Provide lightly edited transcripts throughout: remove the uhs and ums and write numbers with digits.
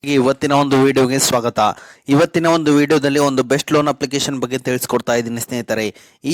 ಇವತ್ತಿನ ಒಂದು ವಿಡಿಯೋಗೆ ಸ್ವಾಗತ. ಇವತ್ತಿನ ಒಂದು ವಿಡಿಯೋದಲ್ಲಿ ಒಂದು ಬೆಸ್ಟ್ ಲೋನ್ ಅಪ್ಲಿಕೇಶನ್ ಬಗ್ಗೆ ತಿಳಿಸ್ಕೊಡ್ತಾ ಇದ್ದೀನಿ ಸ್ನೇಹಿತರೆ.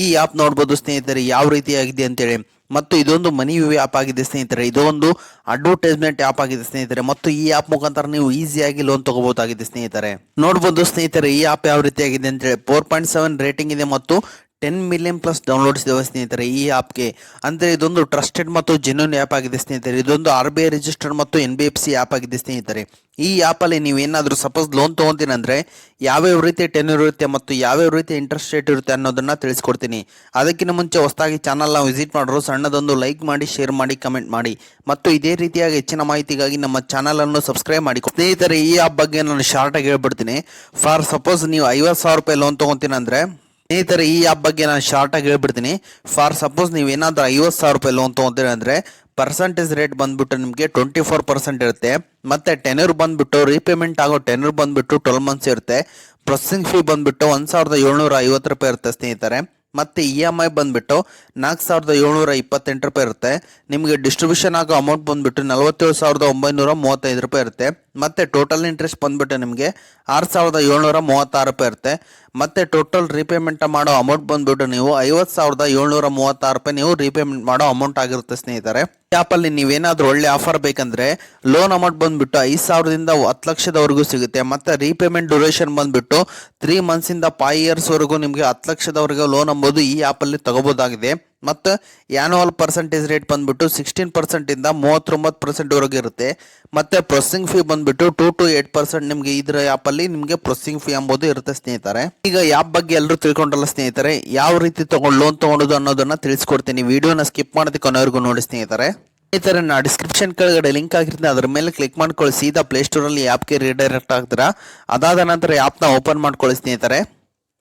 ಈ ಆ್ಯಪ್ ನೋಡ್ಬೋದು ಸ್ನೇಹಿತರೆ ಯಾವ ರೀತಿಯಾಗಿದೆ ಅಂತೇಳಿ. ಮತ್ತು ಇದೊಂದು ಮನಿ ವ್ಯೂ ಆ್ಯಪ್ ಆಗಿದೆ ಸ್ನೇಹಿತರೆ. ಇದೊಂದು ಅಡ್ವರ್ಟೈಸ್ಮೆಂಟ್ ಆ್ಯಪ್ ಆಗಿದೆ ಸ್ನೇಹಿತರೆ. ಮತ್ತು ಈ ಆ್ಯಪ್ ಮುಖಾಂತರ ನೀವು ಈಸಿಯಾಗಿ ಲೋನ್ ತಗೋಬಹುದಾಗಿದೆ ಸ್ನೇಹಿತರೆ. ನೋಡ್ಬೋದು ಸ್ನೇಹಿತರೆ ಈ ಆ್ಯಪ್ ಯಾವ ರೀತಿಯಾಗಿದೆ ಅಂತೇಳಿ. 4.7 ರೇಟಿಂಗ್ ಇದೆ ಮತ್ತು 10 ಮಿಲಿಯನ್ ಪ್ಲಸ್ ಡೌನ್ಲೋಡ್ಸ್ ಇದಾವೆ ಸ್ನೇಹಿತರೆ ಈ ಆ್ಯಪ್ಗೆ. ಅಂದರೆ ಇದೊಂದು ಟ್ರಸ್ಟೆಡ್ ಮತ್ತು ಜೆನ್ಯೂನ್ ಆ್ಯಪ್ ಆಗಿದೆ ಸ್ನೇಹಿತರೆ. ಇದೊಂದು RBI ರಿಜಿಸ್ಟರ್ಡ್ ಮತ್ತು NBFC ಆ್ಯಪ್ ಆಗಿದೆ ಸ್ನೇಹಿತರೆ. ಈ ಆ್ಯಪಲ್ಲಿ ನೀವೇನಾದರೂ ಸಪೋಸ್ ಲೋನ್ ತೊಗೊತೀನಿ ಅಂದರೆ ಯಾವ್ಯಾವ ರೀತಿ ಟೆನ್ಯೂರ್ ಇರುತ್ತೆ ಮತ್ತು ಯಾವ್ಯಾವ ರೀತಿ ಇಂಟ್ರೆಸ್ಟ್ ರೇಟ್ ಇರುತ್ತೆ ಅನ್ನೋದನ್ನು ತಿಳಿಸ್ಕೊಡ್ತೀನಿ. ಅದಕ್ಕಿಂತ ಮುಂಚೆ ಹೊಸದಾಗಿ ಚಾನಲ್ನ ವಿಸಿಟ್ ಮಾಡೋರು ಸಣ್ಣದೊಂದು ಲೈಕ್ ಮಾಡಿ, ಶೇರ್ ಮಾಡಿ, ಕಮೆಂಟ್ ಮಾಡಿ ಮತ್ತು ಇದೇ ರೀತಿಯಾಗಿ ಹೆಚ್ಚಿನ ಮಾಹಿತಿಗಾಗಿ ನಮ್ಮ ಚಾನಲನ್ನು ಸಬ್ಸ್ಕ್ರೈಬ್ ಮಾಡಿ. ಸ್ನೇಹಿತರೆ ಈ ಆ್ಯಪ್ ಬಗ್ಗೆ ನಾನು ಶಾರ್ಟಾಗಿ ಹೇಳ್ಬಿಡ್ತೀನಿ. ಫಾರ್ ಸಪೋಸ್ ನೀವು 50,000 ರೂಪಾಯಿ ಲೋನ್ ತೊಗೊತೀನಿ ಅಂದರೆ ಸ್ನೇಹಿತರೆ ಈ ಆ್ಯಪ್ ಬಗ್ಗೆ ನಾನು ಶಾರ್ಟಾಗಿ ಹೇಳ್ಬಿಡ್ತೀನಿ. ಫಾರ್ ಸಪೋಸ್ ನೀವು ಏನಾದರೂ 50,000 ರೂಪಾಯಿ ಲೋನ್ ತೊಗೊತೀರಿ ಅಂದರೆ ಪರ್ಸೆಂಟೇಜ್ ರೇಟ್ ಬಂದುಬಿಟ್ಟು ನಿಮಗೆ 24% ಇರುತ್ತೆ. ಮತ್ತು ಟೆನ್ಯೂರ್ ಬಂದುಬಿಟ್ಟು ರೀಪೇಮೆಂಟ್ ಆಗೋ ಟೆನ್ಯೂರ್ ಬಂದುಬಿಟ್ಟು 12 ಮಂತ್ಸ್ ಇರುತ್ತೆ. ಪ್ರೊಸೆಸಿಂಗ್ ಫೀ ಬಂದುಬಿಟ್ಟು 1,750 ರೂಪಾಯಿ ಇರುತ್ತೆ ಸ್ನೇಹಿತರೆ. ಮತ್ತು EMI ಬಂದುಬಿಟ್ಟು 4,728 ರೂಪಾಯಿ ಇರುತ್ತೆ. ನಿಮಗೆ ಡಿಸ್ಟ್ರಿಬ್ಯೂಷನ್ ಆಗೋ ಅಮೌಂಟ್ ಬಂದುಬಿಟ್ಟು 47,935 ರೂಪಾಯಿ ಇರುತ್ತೆ. ಮತ್ತು ಟೋಟಲ್ ಇಂಟ್ರೆಸ್ಟ್ ಬಂದುಬಿಟ್ಟು ನಿಮಗೆ 6,736 ರೂಪಾಯಿ ಇರುತ್ತೆ. ಮತ್ತು ಟೋಟಲ್ ರೀಪೇಮೆಂಟ್ ಮಾಡೋ ಅಮೌಂಟ್ ಬಂದುಬಿಟ್ಟು ನೀವು 50,736 ರೂಪಾಯಿ ನೀವು ರೀಪೇಮೆಂಟ್ ಮಾಡೋ ಅಮೌಂಟ್ ಆಗಿರುತ್ತೆ ಸ್ನೇಹಿತರೆ. ಈ ಆ್ಯಪಲ್ಲಿ ನೀವೇನಾದರೂ ಒಳ್ಳೆ ಆಫರ್ ಬೇಕಂದರೆ ಲೋನ್ ಅಮೌಂಟ್ ಬಂದುಬಿಟ್ಟು 5,000ದಿಂದ 10 ಲಕ್ಷದವರೆಗೂ ಸಿಗುತ್ತೆ. ಮತ್ತು ರೀಪೇಮೆಂಟ್ ಡ್ಯೂರೇಷನ್ ಬಂದುಬಿಟ್ಟು 3 ಮಂತ್ಸಿಂದ 5 ಇಯರ್ಸ್ವರೆಗೂ ನಿಮಗೆ 10 ಲಕ್ಷದವರೆಗೂ ಲೋನ್ ಅಂಬೋದು ಈ ಆ್ಯಪಲ್ಲಿ ತಗೋಬೋದಾಗಿದೆ. ಮತ್ತು ಆ್ಯನುವಲ್ ಪರ್ಸೆಂಟೇಜ್ ರೇಟ್ ಬಂದುಬಿಟ್ಟು 16%ಇಂದ 39% ವರೆಗೂ ಇರುತ್ತೆ. ಮತ್ತು ಪ್ರೊಸೆಸಿಂಗ್ ಫೀ ಬಂದುಬಿಟ್ಟು 2 to 8% ನಿಮಗೆ ಇದರ ಆ್ಯಪಲ್ಲಿ ನಿಮಗೆ ಪ್ರೊಸೆಸಿಂಗ್ ಫೀ ಎಂಬುದು ಇರುತ್ತೆ ಸ್ನೇಹಿತರೆ. ಈಗ ಆ್ಯಪ್ ಬಗ್ಗೆ ಎಲ್ಲರೂ ತಿಳ್ಕೊಂಡಲ್ಲ ಸ್ನೇಹಿತರೆ, ಯಾವ ರೀತಿ ಲೋನ್ ತೊಗೊಳೋದು ಅನ್ನೋದನ್ನು ತಿಳಿಸ್ಕೊಡ್ತೀನಿ. ವಿಡಿಯೋನ ಸ್ಕಿಪ್ ಮಾಡೋದಕ್ಕೆ ಕೊನೆವರೆಗೂ ನೋಡಿ ಸ್ನೇಹಿತರೆ. ಸ್ನೇಹಿತರೆ ನಾ ಡಿಸ್ಕ್ರಿಪ್ಷನ್ ಕೆಳಗಡೆ ಲಿಂಕ್ ಆಗಿರುತ್ತೆ, ಅದರ ಮೇಲೆ ಕ್ಲಿಕ್ ಮಾಡ್ಕೊಳ್ಳಿ. ಸೀದಾ ಪ್ಲೇಸ್ಟೋರಲ್ಲಿ ಆ್ಯಪ್ಗೆ ರೀಡೈರೆಕ್ಟ್ ಆಗ್ತೀರಾ. ಅದಾದ ನಂತರ ಆ್ಯಪ್ನ ಓಪನ್ ಮಾಡ್ಕೊಳ್ಳಿ ಸ್ನೇಹಿತರೆ.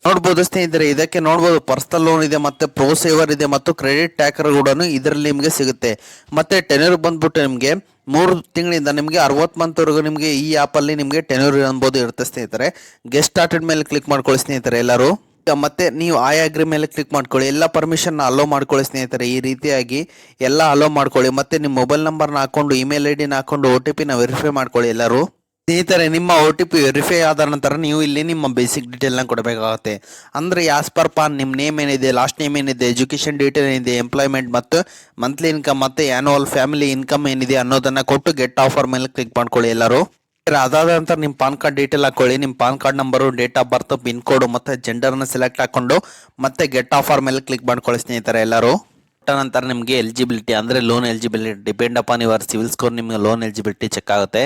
ನೋಡ್ಬೋದು ಸ್ನೇಹಿತರೆ ಇದಕ್ಕೆ ನೋಡ್ಬೋದು ಪರ್ಸನಲ್ ಲೋನ್ ಇದೆ, ಮತ್ತು ಪ್ರೋ ಸೇವರ್ ಇದೆ ಮತ್ತು ಕ್ರೆಡಿಟ್ ಟ್ಯಾಕರ್ ಕೂಡ ಇದರಲ್ಲಿ ನಿಮಗೆ ಸಿಗುತ್ತೆ. ಮತ್ತು ಟೆನ್ಯೂರ್ ಬಂದ್ಬಿಟ್ಟು ನಿಮಗೆ 3 ತಿಂಗಳಿಂದ ನಿಮಗೆ 60 ಮಂತ್ವರೆಗೂ ನಿಮಗೆ ಈ ಆ್ಯಪಲ್ಲಿ ನಿಮಗೆ ಟೆನ್ಯೂರ್ ಅನ್ಬೋದು ಇರುತ್ತೆ ಸ್ನೇಹಿತರೆ. ಗೆಸ್ಟ್ ಸ್ಟಾರ್ಟೆಡ್ ಮೇಲೆ ಕ್ಲಿಕ್ ಮಾಡ್ಕೊಳ್ಳಿ ಸ್ನೇಹಿತರೆ ಎಲ್ಲರೂ. ಮತ್ತೆ ನೀವು ಐ ಅಗ್ರಿ ಮೇಲೆ ಕ್ಲಿಕ್ ಮಾಡ್ಕೊಳ್ಳಿ. ಎಲ್ಲ ಪರ್ಮಿಷನ್ ಅಲೋ ಮಾಡ್ಕೊಳ್ಳಿ ಸ್ನೇಹಿತರೆ. ಈ ರೀತಿಯಾಗಿ ಎಲ್ಲ ಅಲೋ ಮಾಡ್ಕೊಳ್ಳಿ. ಮತ್ತು ನಿಮ್ಮ ಮೊಬೈಲ್ ನಂಬರ್ನ ಹಾಕೊಂಡು ಇಮೇಲ್ ID ನ ಹಾಕೊಂಡು OTP ನ ವೆರಿಫೈ ಮಾಡ್ಕೊಳ್ಳಿ ಎಲ್ಲರೂ. ಸ್ನೇಹಿತರೆ ನಿಮ್ಮ OTP ವೆರಿಫೈ ಆದ ನಂತರ ನೀವು ಇಲ್ಲಿ ನಿಮ್ಮ ಬೇಸಿಕ್ ಡೀಟೇಲ್ನ ಕೊಡಬೇಕಾಗುತ್ತೆ. ಅಂದರೆ ಆಸ್ ಪರ್ ಪಾನ್ ನಿಮ್ಮ ನೇಮ್ ಏನಿದೆ, ಲಾಸ್ಟ್ ನೇಮ್ ಏನಿದೆ, ಎಜುಕೇಷನ್ ಡೀಟೇಲ್ ಏನಿದೆ, ಎಂಪ್ಲಾಯ್ಮೆಂಟ್ ಮತ್ತು ಮಂತ್ಲಿ ಇನ್ಕಮ್ ಮತ್ತು ಆ್ಯನುವಲ್ ಫ್ಯಾಮಿಲಿ ಇನ್ಕಮ್ ಏನಿದೆ ಅನ್ನೋದನ್ನು ಕೊಟ್ಟು ಗೆಟ್ ಆಫರ್ ಮೇಲೆ ಕ್ಲಿಕ್ ಮಾಡ್ಕೊಳ್ಳಿ ಎಲ್ಲರೂ. ಅದಾದ ನಂತರ ನಿಮ್ಮ ಪಾನ್ ಕಾರ್ಡ್ ಡೀಟೇಲ್ ಹಾಕೊಳ್ಳಿ. ನಿಮ್ಮ PAN card number, date of birth, pin code ಮತ್ತು ಜೆಂಡರ್ನ ಸೆಲೆಕ್ಟ್ ಹಾಕೊಂಡು ಮತ್ತೆ ಗೆಟ್ ಆಫರ್ ಮೇಲೆ ಕ್ಲಿಕ್ ಮಾಡ್ಕೊಳ್ಳಿ ಸ್ನೇಹಿತರೆ ಎಲ್ಲರೂ. ನಂತರ ನಿಮಗೆ ಎಲಿಜಿಬಿಲಿಟಿ ಅಂದರೆ loan eligibility depend upon your civil score ನಿಮಗೆ ಲೋನ್ ಎಲಿಜಿಬಿಲಿಟಿ ಚೆಕ್ ಆಗುತ್ತೆ.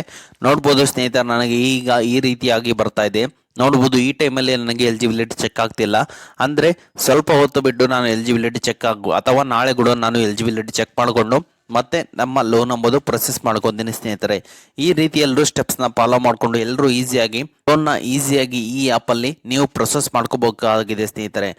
ನೋಡ್ಬೋದು ಸ್ನೇಹಿತರೆ ನನಗೆ ಈಗ ಈ ರೀತಿಯಾಗಿ ಬರ್ತಾ ಇದೆ. ನೋಡ್ಬೋದು ಈ ಟೈಮಲ್ಲಿ ನನಗೆ ಎಲಿಜಿಬಿಲಿಟಿ ಚೆಕ್ ಆಗ್ತಿಲ್ಲ. ಅಂದರೆ ಸ್ವಲ್ಪ ಹೊತ್ತು ಬಿಟ್ಟು ನಾನು ಎಲಿಜಿಬಿಲಿಟಿ ಚೆಕ್ ಅಥವಾ ನಾಳೆ ಕೂಡ ನಾನು ಎಲಿಜಿಬಿಲಿಟಿ ಚೆಕ್ ಮಾಡಿಕೊಂಡು ಮತ್ತೆ ನಮ್ಮ ಲೋನ್ ಎಂಬುದು ಪ್ರೊಸೆಸ್ ಮಾಡ್ಕೊತೀನಿ ಸ್ನೇಹಿತರೆ. ಈ ರೀತಿ ಎಲ್ಲರೂ ಸ್ಟೆಪ್ಸ್ನ ಫಾಲೋ ಮಾಡಿಕೊಂಡು ಎಲ್ಲರೂ ಈಸಿಯಾಗಿ ಲೋನ್ನ ಈಸಿಯಾಗಿ ಈ ಆ್ಯಪಲ್ಲಿ ನೀವು ಪ್ರೊಸೆಸ್ ಮಾಡ್ಕೋಬೇಕಾಗಿದೆ ಸ್ನೇಹಿತರೆ.